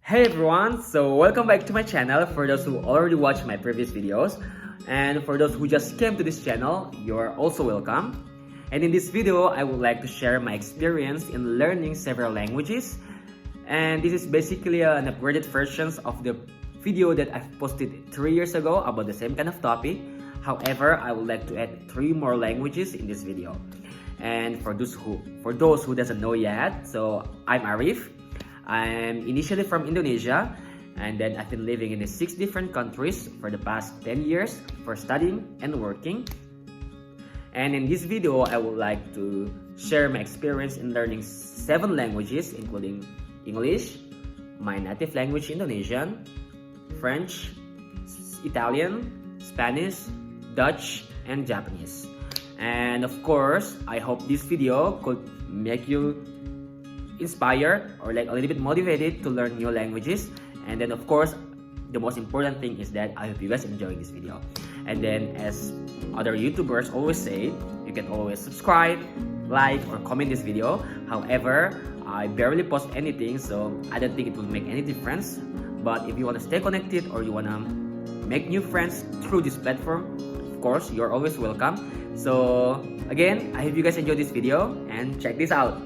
Hey everyone, so welcome back to my channel for those who already watched my previous videos, and for those who just came to this channel, you're also welcome. And in this video, I would like to share my experience in learning several languages, and this is basically an upgraded version of the video that I've posted 3 years ago about the same kind of topic. However, I would like to add 3 more languages in this video. And for those who doesn't know yet, so I'm Arif. I'm initially from Indonesia, and then I've been living in 6 different countries for the past 10 years for studying and working. And in this video, I would like to share my experience in learning 7 languages, including English, my native language Indonesian, French, Italian, Spanish, Dutch, and Japanese. And of course, I hope this video could make you inspired or like a little bit motivated to learn new languages. And then of course, the most important thing is that I hope you guys enjoy this video. And then as other YouTubers always say, you can always subscribe, like, or comment this video. However, I barely post anything, so I don't think it will make any difference. But if you want to stay connected or you want to make new friends through this platform, of course, you're always welcome. So again, I hope you guys enjoy this video and check this out.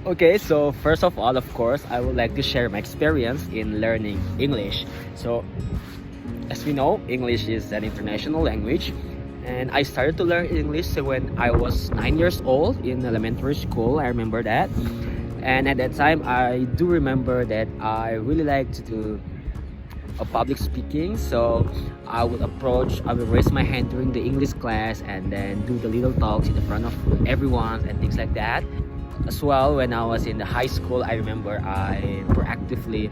Okay, so first of all, of course, I would like to share my experience in learning English. So, as we know, English is an international language, and I started to learn English when I was 9 years old in elementary school. I remember that, and at that time, I do remember that I really liked to do public speaking. So I would raise my hand during the English class and then do the little talks in the front of everyone and things like that. As well, when I was in the high school, I remember I proactively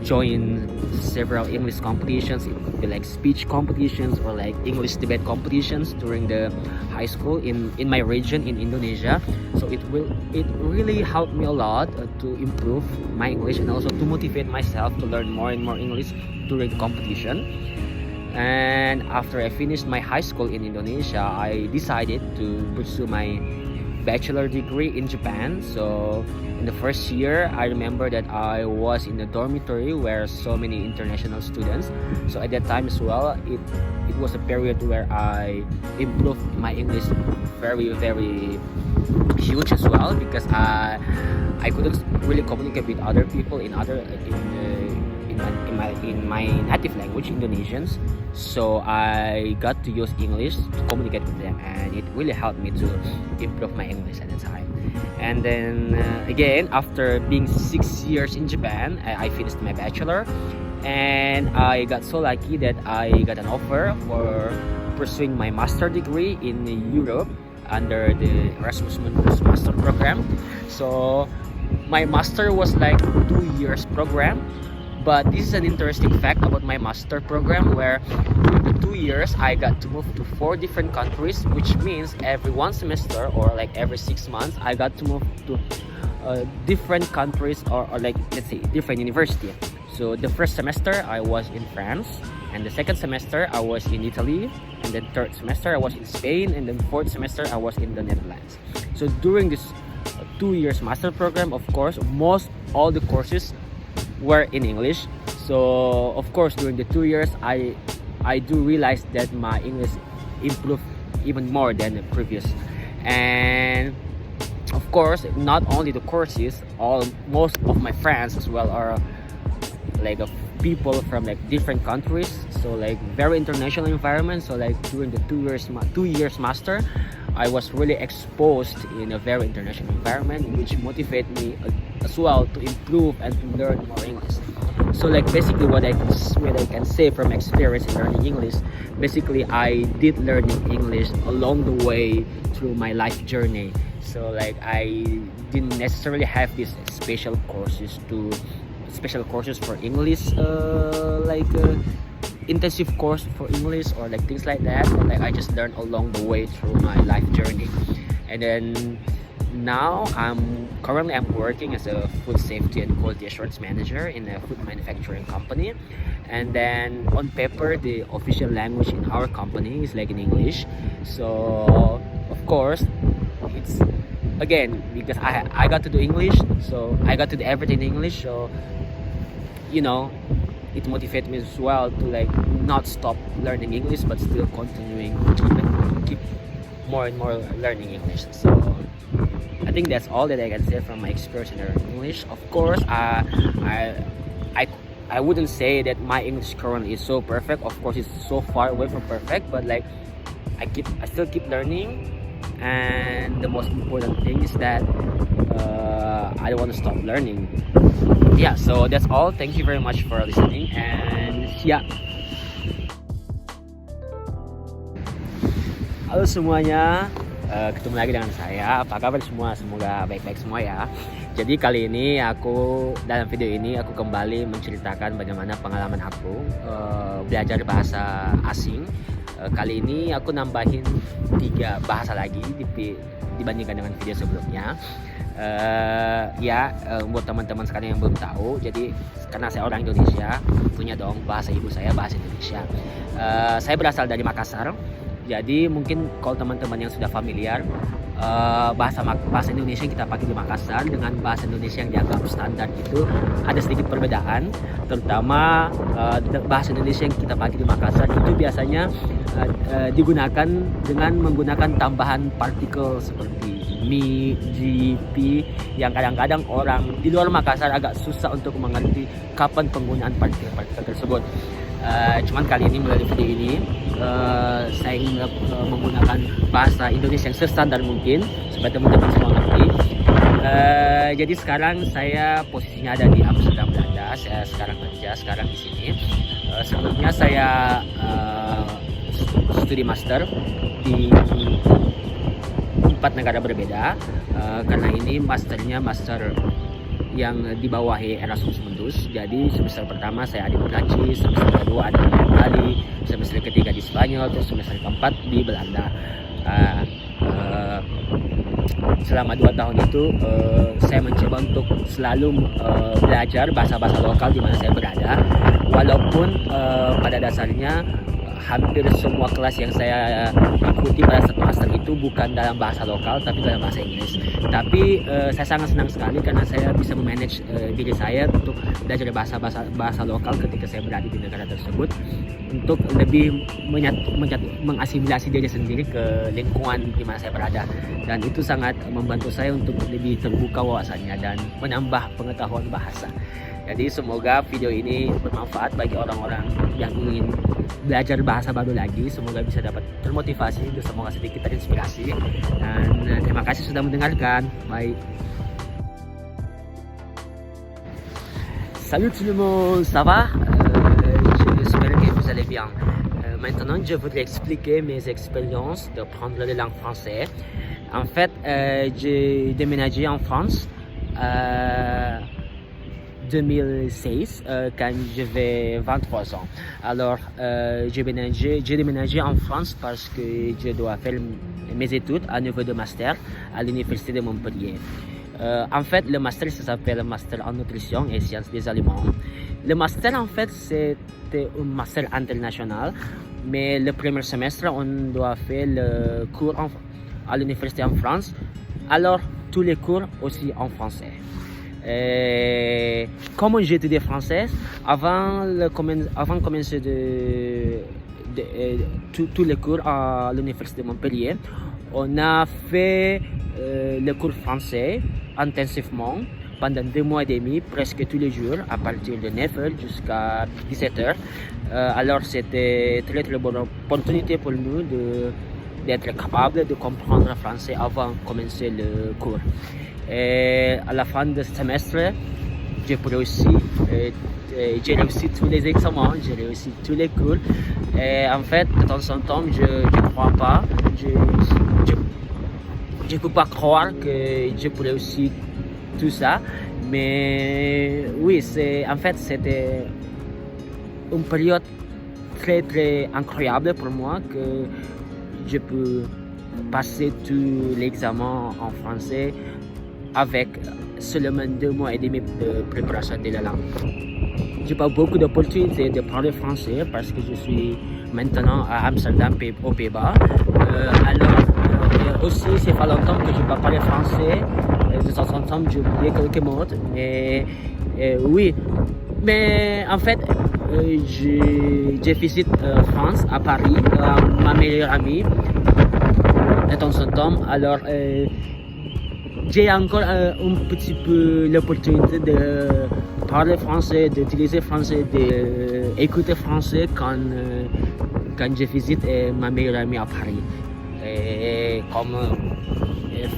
joined several English competitions. It could be like speech competitions or like English debate competitions during the high school in my region in Indonesia. So it really helped me a lot to improve my English and also to motivate myself to learn more and more English during the competition. And after I finished my high school in Indonesia, I decided to pursue my bachelor degree in Japan. So in the first year, I remember that I was in a dormitory where so many international students. So at that time as well, it was a period where I improved my English very huge as well, because I couldn't really communicate with other people in my native language, Indonesians. So I got to use English to communicate with them, and it really helped me to improve my English at the time. And then again, after being 6 years in Japan, I finished my bachelor, and I got so lucky that I got an offer for pursuing my master degree in Europe under the Erasmus Mundus master program. So my master was like 2 years program. But this is an interesting fact about my master program, where in the 2 years I got to move to 4 different countries, which means every 1 semester or like every 6 months I got to move to different countries or like, let's say, different university. So the first semester I was in France, and the second semester I was in Italy, and then third semester I was in Spain, and then fourth semester I was in the Netherlands. So during this 2 years master program, of course, all the courses were in English. So of course, during the 2 years, I do realize that my English improved even more than the previous. And of course, not only the courses, most of my friends as well are like people from like different countries. So like very international environment. So like during the 2 years master, I was really exposed in a very international environment, which motivated me as well to improve and to learn more English. So like basically what I can say from experience in learning English, basically I did learning English along the way through my life journey. So like I didn't necessarily have these special courses for English, intensive course for English or like things like that. But like I just learned along the way through my life journey. And then now I'm working as a food safety and quality assurance manager in a food manufacturing company. And then on paper, the official language in our company is like in English. So of course, it's again, because I got to do English, so I got to do everything in English. So you know, it motivates me as well to like not stop learning English, but still continuing keep more and more learning English. So I think that's all that I can say from my experience in learning English. Of course, I wouldn't say that my English currently is so perfect. Of course, it's so far away from perfect, but like I still keep learning, and the most important thing is that I don't want to stop learning. Yeah, so that's all. Thank you very much for listening, and yeah. Halo semuanya, ketemu lagi dengan saya. Apa kabar semua? Semoga baik-baik semua ya. Jadi kali ini dalam video ini aku kembali menceritakan bagaimana pengalaman aku belajar bahasa asing. Kali ini aku nambahin 3 bahasa lagi dibandingkan dengan video sebelumnya. Buat teman-teman sekalian yang belum tahu, jadi karena saya orang Indonesia, punya dong bahasa ibu saya bahasa Indonesia. Saya berasal dari Makassar. Jadi mungkin kalau teman-teman yang sudah familiar, bahasa Indonesia yang kita pakai di Makassar dengan bahasa Indonesia yang dianggap standar itu ada sedikit perbedaan. Terutama bahasa Indonesia yang kita pakai di Makassar itu biasanya digunakan dengan menggunakan tambahan partikel seperti mi, ji, pi, yang kadang-kadang orang di luar Makassar agak susah untuk mengerti kapan penggunaan partikel-partikel tersebut. Cuman kali ini melalui video ini saya ingin menggunakan bahasa Indonesia yang sestandar mungkin supaya teman-teman semua ngerti. Jadi sekarang saya posisinya ada di Amsterdam, Belanda. Saya sekarang kerja di sini. Sebelumnya saya studi master di 4 negara berbeda. Karena ini master yang dibawahi Erasmus Mundus. Jadi semester pertama saya ada di Prancis, semester kedua ada di Bali, semester ketiga di Spanyol, terus semester keempat di Belanda. Selama 2 tahun itu saya mencoba untuk selalu belajar bahasa-bahasa lokal di mana saya berada. Walaupun pada dasarnya hampir semua kelas yang saya ikuti pada saat master itu bukan dalam bahasa lokal tapi dalam bahasa Inggris. Tapi saya sangat senang sekali karena saya bisa memanage diri saya untuk belajar bahasa lokal ketika saya berada di negara tersebut untuk lebih mengasimilasi diri sendiri ke lingkungan di mana saya berada, dan itu sangat membantu saya untuk lebih terbuka wawasannya dan menambah pengetahuan bahasa. Jadi semoga video ini bermanfaat bagi orang-orang yang ingin belajar bahasa baru lagi. Semoga bisa dapat termotivasi, semoga sedikit terinspirasi. Dan terima kasih sudah mendengarkan. Bye. Salut tout le monde, ça va? J'espère que vous allez bien. Maintenant, je voudrais expliquer mes expériences de prendre la langue française. En fait, j'ai déménagé en France 2016 quand j'avais 23 ans. Alors j'ai déménagé en France parce que je dois faire mes études à niveau de master à l'université de Montpellier. En fait, le master ça s'appelle le master en nutrition et sciences des aliments. Le master en fait c'était un master international, mais le premier semestre on doit faire le cours à l'université en France. Alors tous les cours aussi en français. Comme j'ai étudié français, avant de commencer tous les cours à l'université de Montpellier, on a fait le cours français intensivement pendant 2 mois et demi, presque tous les jours, à partir de 9h jusqu'à 17h. Alors c'était très bonne opportunité pour nous d'être capable de comprendre le français avant de commencer le cours. Et à la fin de ce semestre, j'ai réussi tous les examens, j'ai réussi tous les cours. Et en fait, de temps en temps, je ne crois pas, je peux pas croire que je pourrais réussir tout ça. Mais oui, c'était une période très incroyable pour moi que je peux passer tous les examens en français avec seulement 2 mois et demi de préparation de la langue. J'ai pas beaucoup d'opportunités de parler français parce que je suis maintenant à Amsterdam, aux Pays-Bas. Alors aussi, ça fait longtemps que je ne parle pas le français. De temps en temps, j'ai oublié quelques mots. Oui, mais en fait, je visite France, à Paris, ma meilleure amie, de temps en temps. Alors, j'ai encore un petit peu l'opportunité de parler français, d'utiliser français, d'écouter français quand je visite ma meilleure amie à Paris. Et comme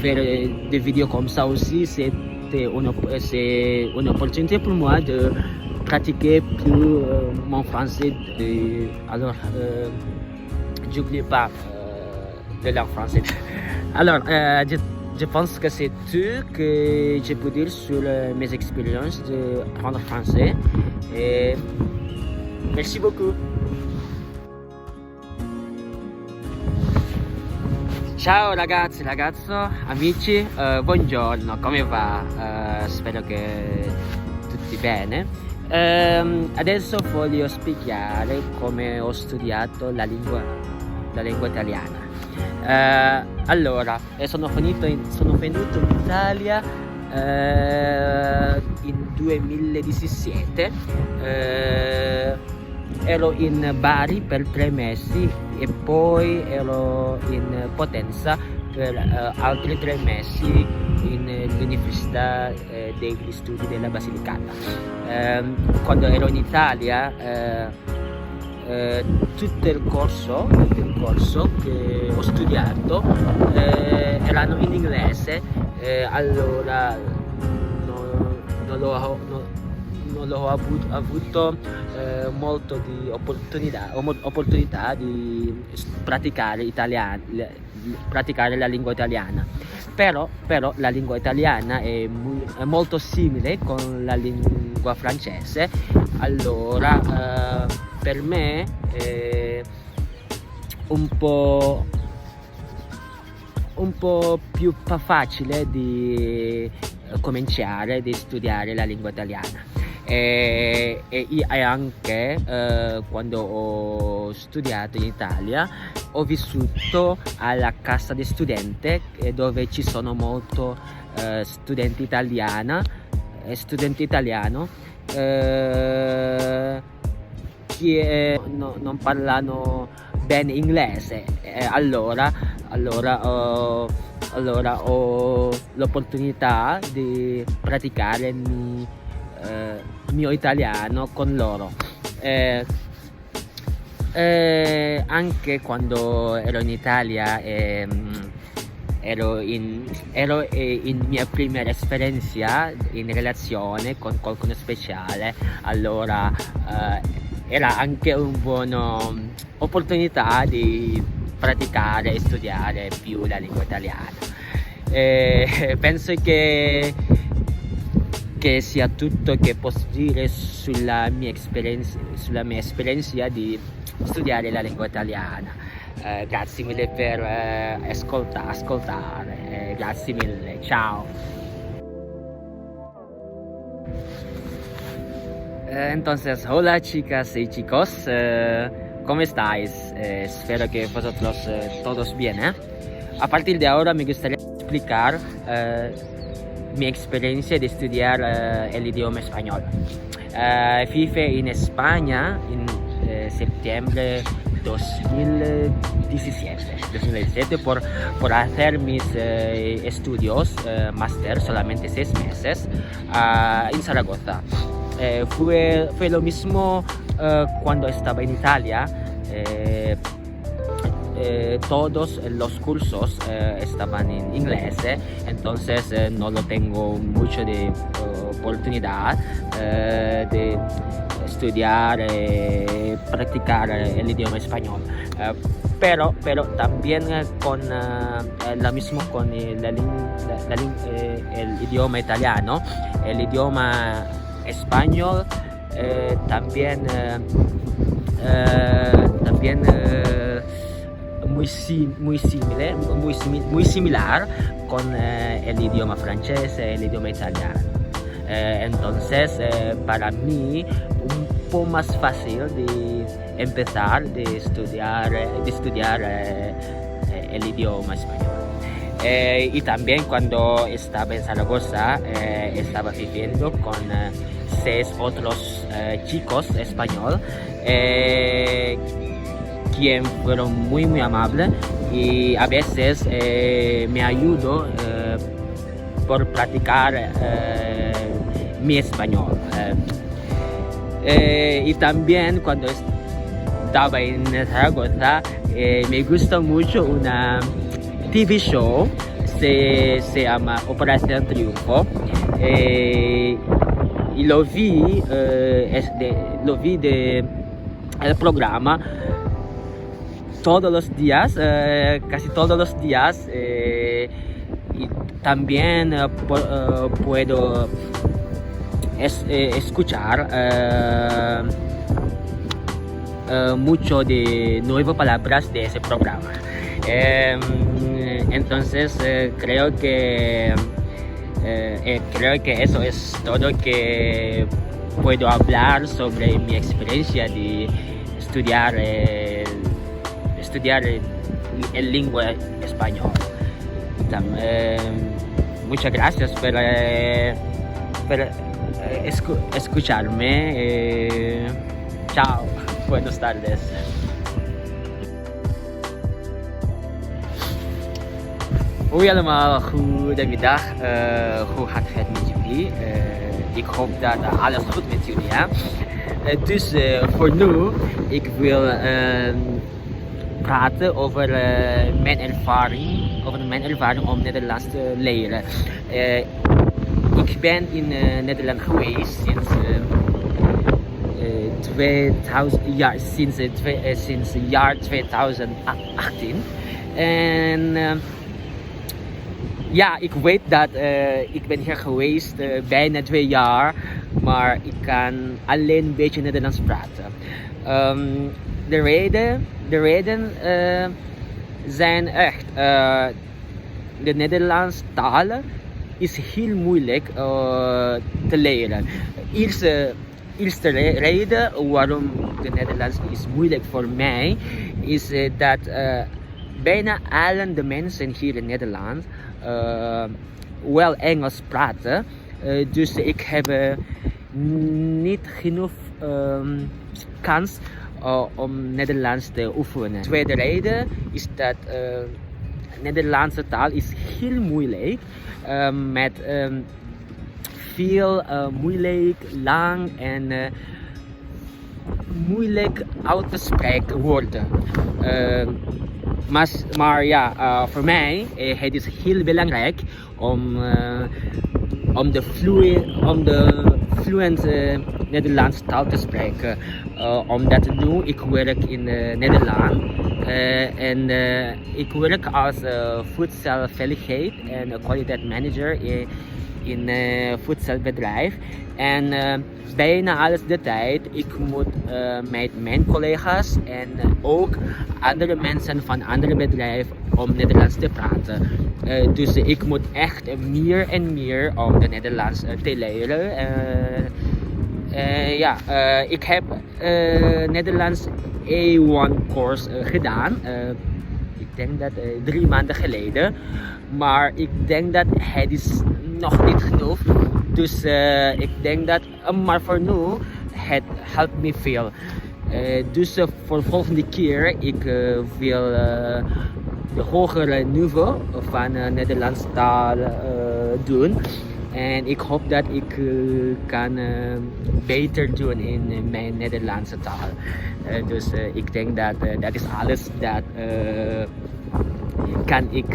faire des vidéos comme ça aussi, c'est une opportunité pour moi de pratiquer plus mon français. Alors, j'oublie pas de langue française. Alors, je pense que c'est tout que je peux dire sur mes expériences de apprendre français. Et merci beaucoup. Ciao ragazzi, ragazzo, amici, buongiorno, come va? Spero che tutti bene. Adesso voglio spiegare come ho studiato la lingua italiana. Allora, sono venuto in Italia in 2017. Ero in Bari per 3 mesi e poi ero in Potenza per altri 3 mesi all'Università degli Studi della Basilicata. Quando ero in Italia tutto il corso che ho studiato erano in inglese, allora non l'ho avuto molto di opportunità di praticare la lingua italiana, però la lingua italiana è molto simile con la lingua francese, allora per me è un po' più facile di cominciare a studiare la lingua italiana. E anche quando ho studiato in Italia ho vissuto alla casa di studente dove ci sono molto studenti italiano che non parlano bene inglese, allora ho l'opportunità di praticare il mio italiano con loro. Anche quando ero in Italia ero in mia prima esperienza in relazione con qualcuno speciale, allora era anche una buona opportunità di praticare e studiare più la lingua italiana. Penso che sia tutto che posso dire sulla mia esperienza di studiare la lingua italiana. Grazie mille per ascoltare, grazie mille, ciao. Entonces, hola chicas y chicos, ¿cómo estáis? Espero que vosotros todos bien. A partir de ahora me gustaría explicar mi experiencia de estudiar el idioma español. Viví en España en septiembre 2017 por hacer mis estudios máster, solamente 6 meses, en Zaragoza. Fue lo mismo cuando estaba en Italia. Todos los cursos estaban en inglés, entonces no lo tengo mucho de oportunidad de estudiar y practicar el idioma español, pero también con lo mismo con el idioma italiano, el idioma español también muy similar con el idioma francés y el idioma italiano. Entonces para mí un poco más fácil de empezar de estudiar el idioma español. Y también cuando estaba en Zaragoza estaba viviendo con 6 otros chicos españoles, quien fueron muy amables y a veces me ayudó por practicar mi español. Y también cuando estaba en Zaragoza me gustó mucho una TV show, se llama Operación Triunfo, y lo vi de el programa todos los días, casi todos los días, y también puedo escuchar mucho de nuevas palabras de ese programa. Entonces creo que eso es todo que puedo hablar sobre mi experiencia de estudiar el lengua español. Muchas gracias por escucharme. Chao, buenas tardes. Hoi allemaal, goedemiddag. Hoe gaat het met jullie? Ik hoop dat alles goed met jullie is. Dus voor nu, ik wil praten over mijn ervaring om Nederlands te leren. Ik ben in Nederland geweest sinds het jaar 2018. En ja, ik weet dat ik ben hier geweest bijna 2 jaar, maar ik kan alleen een beetje Nederlands praten. De reden zijn echt, de Nederlandse taal is heel moeilijk te leren. Eerste reden waarom de Nederlands is moeilijk voor mij is dat bijna alle de mensen hier in Nederland wel Engels praten. Dus ik heb niet genoeg kans om Nederlands te oefenen. Tweede reden is dat Nederlandse taal is heel moeilijk met veel moeilijk, lang en moeilijk uit te spreken woorden. Maar ja, voor mij het is heel belangrijk om de fluent Nederlandse taal te spreken. Omdat nu ik werk in Nederland en ik werk als voedselveiligheid en kwaliteitsmanager in voedselbedrijf. En bijna alles de tijd ik moet met mijn collega's en ook andere mensen van andere bedrijven om Nederlands te praten. Dus ik moet echt meer en meer om de Nederlands te leren. Ik heb Nederlands A1 course gedaan. Ik denk dat 3 maanden geleden. Maar ik denk dat het is nog niet genoeg. Dus ik denk dat, maar voor nu, het helpt me veel. Dus voor de volgende keer, ik wil de hogere niveau van Nederlandse taal doen. En ik hoop dat ik kan beter doen in mijn Nederlandse taal. Dus ik denk dat dat is alles dat kan ik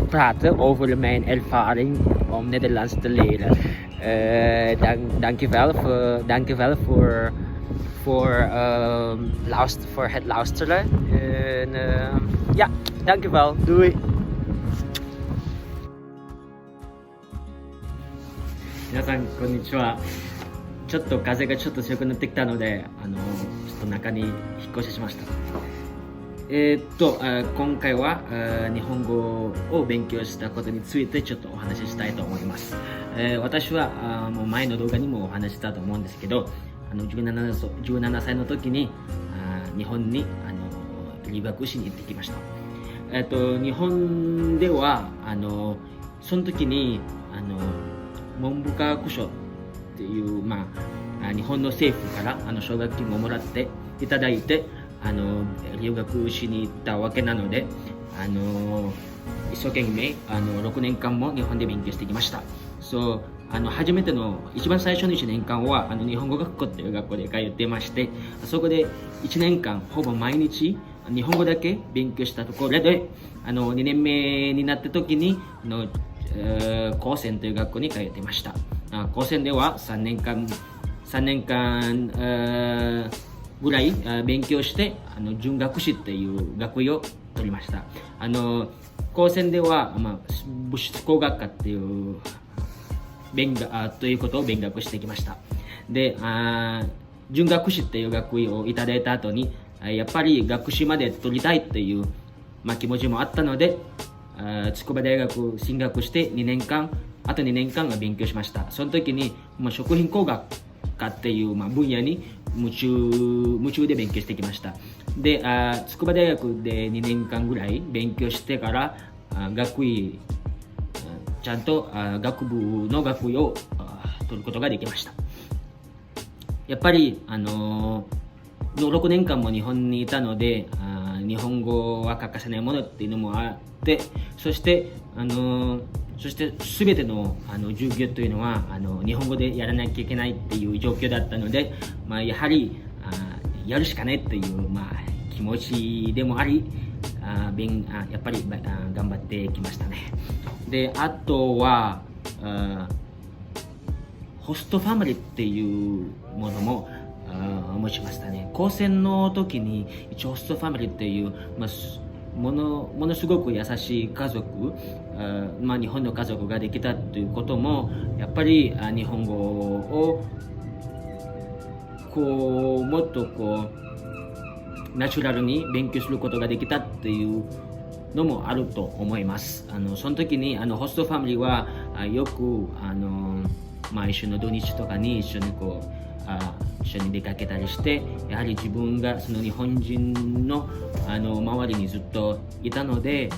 praten over mijn ervaring om Nederlands te leren. Dankjewel voor het luisteren. En ja, dankjewel. Doei. 皆さんこんにちは。ちょっと風がちょっと強くなってきたので、ちょっと中に引っ越ししました。今回は日本語を勉強したことについてちょっとお話ししたいと思います。私はもう前の動画にもお話ししたと思うんですけど、17歳の時に日本に留学しに行ってきました。日本ではその時に文部科学省っていう、日本の政府から奨学金をもらっていただいて留学しに行ったわけなので一生懸命6年間も日本で勉強してきました。初めての一番最初の1年間は日本語学校っていう学校で通ってまして、そこで1年間ほぼ毎日日本語だけ勉強したところで2年目になった時に高専という学校に通っていました。高専では3年間ぐらい勉強して準学士っていう学位を取りました。高専では、物質工学科っていうということを勉学してきました。で準学士っていう学位をいただいた後にやっぱり学士まで取りたいっていう、気持ちもあったので筑波大学進学してあと2年間が勉強しました。その時に食品工学科っていう分野に夢中で勉強してきました。で筑波大学で2年間ぐらい勉強してから学位ちゃんと学部の学位を取ることができました。やっぱり6年間も日本にいたので日本語は欠かせないものっていうのもあって、そして全ての授業というのは日本語でやらなきゃいけないっていう状況だったので、やはりやるしかないっていう、気持ちでもありやっぱり頑張ってきましたね。であとはホストファミリーっていうものも持ちましたね。高専の時に一応ホストファミリーっていう、ものすごく優しい家族、日本の家族ができたということもやっぱり日本語をもっとナチュラルに勉強することができたっていうのもあると思います。その時にホストファミリーはよく一緒の土日とかに一緒に出かけたりして、やはり自分がその日本人の周りにずっといたので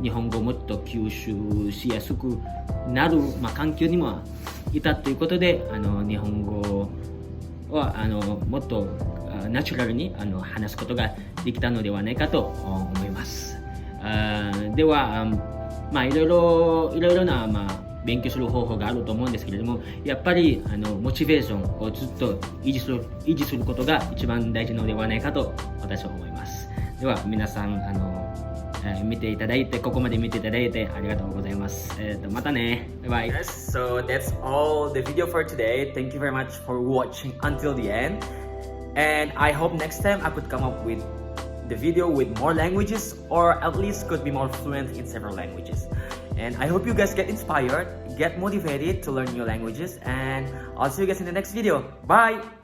日本語をもっと吸収しやすくなる、環境にもいたということで日本語はもっとナチュラルに話すことができたのではないかと思います。ではいろいろな勉強する方法があると思うんですけれども、やっぱりモチベーションをずっと維持することが一番大事なのではないかと私は思います。では皆さんここまで見ていただいてありがとうございます。またね。バイバイ。Yes, so that's all the video for today. Thank you very much for watching until the end. And I hope next time I could come up with the video with more languages, or at least could be more fluent in several languages. And I hope you guys get inspired, get motivated to learn new languages, and I'll see you guys in the next video. Bye!